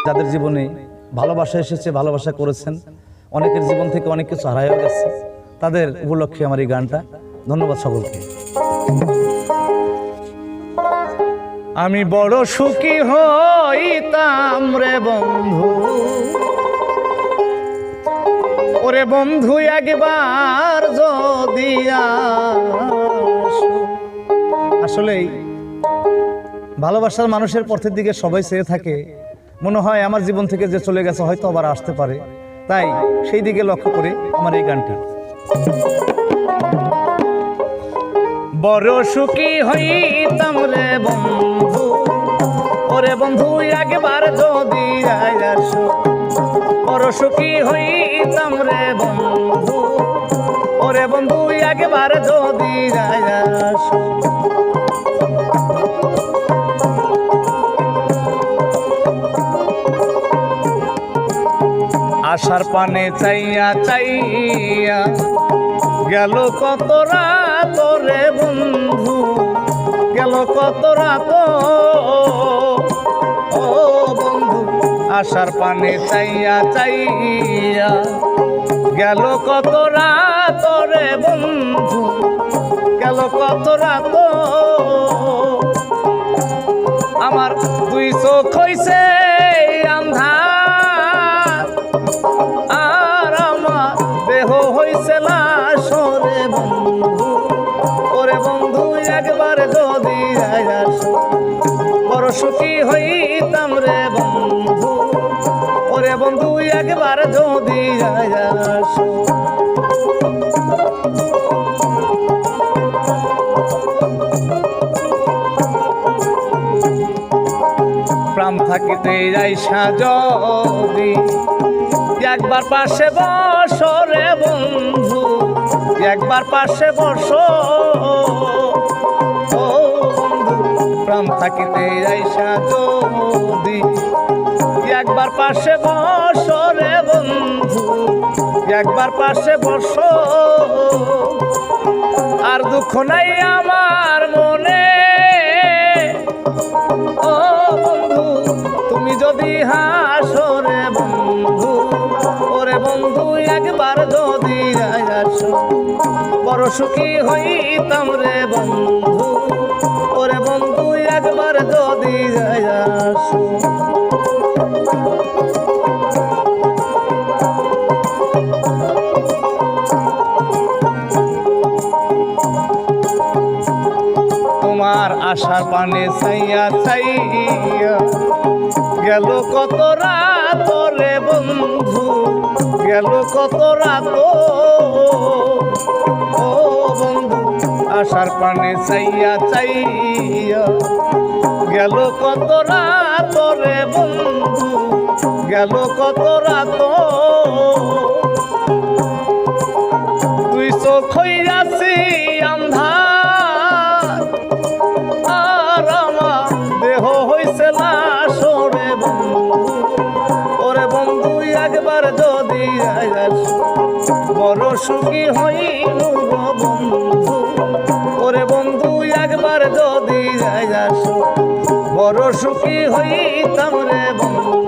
যাদের জীবনে ভালোবাসা এসেছে, ভালোবাসা করেছেন, অনেকের জীবন থেকে অনেক কিছু হারায়ও গেছে, তাদের উপলক্ষে আমার এই গানটা। ধন্যবাদ সকলকে। আমি বড় সুখী হইতাম রে বন্ধু, ওরে বন্ধু একবার যদি আসলেই ভালোবাসার মানুষের পথের দিকে সবাই চেয়ে থাকে, মনে হয় আমার জীবন থেকে যে চলে গেছে হয়তো আবার আসতে পারে, তাই সেই দিকে লক্ষ্য করে আমার এই গানটি। বড় সুখী হইতাম রে বন্ধু, ওরে বন্ধু একবার যদি আসো, বড় সুখী হইতাম রে বন্ধু, ওরে বন্ধু একবার যদি আসো। আশার পানে চাইয়া চাইয়া গেল কত রাত রে বন্ধু, গেল কত রাত ও বন্ধু। আশার পানে চাইয়া চাইয়া গেল কত রাত রে বন্ধু, গেল কত রাত। আমার দুই চোখ হইছে আন্ধার, আর আমার দেহ হইছে লাশ রে বন্ধু, ওরে বন্ধু একবার যদি আসো, বড় সুখী হইতাম রে বন্ধু, ওরে বন্ধু একবার যদি আসো। প্রাণ থাকিতে আইসা যদি একবার পাশে বসো রে বন্ধু, একবার পাশে বসো ও বন্ধু। প্রাণ থাকিতে আইসা যদি একবার পাশে বসো রে বন্ধু, একবার পাশে বসো। আর দুঃখ নাই আমার মনে ও বন্ধু, তুমি যদি হাসো রে বন্ধু, ওরে বন্ধু একবার যদি আসো, বড় সুখী হইতাম রে বন্ধু, ওরে বন্ধু একবার যদি আসো। তোমার আশার পানে চাইয়া চাইয়া গেল কত রাত রে বন্ধু, গেল কত রাত ও বন্ধু। আশার পানে চাইয়া চাইয়া গেল কত রাত রে বন্ধু, গেল কত রাত। তুই চোখ হইয়াছি আন্ধার, আর আমার দেহ হইছে লাশ রে বন্ধু, ওরে বন্ধু একবার যদি আসো, বড় সুখী হইল বন্ধু, ওরে বন্ধু একবার যদি আসো, বড় সুখী হইতাম রে বন্ধু।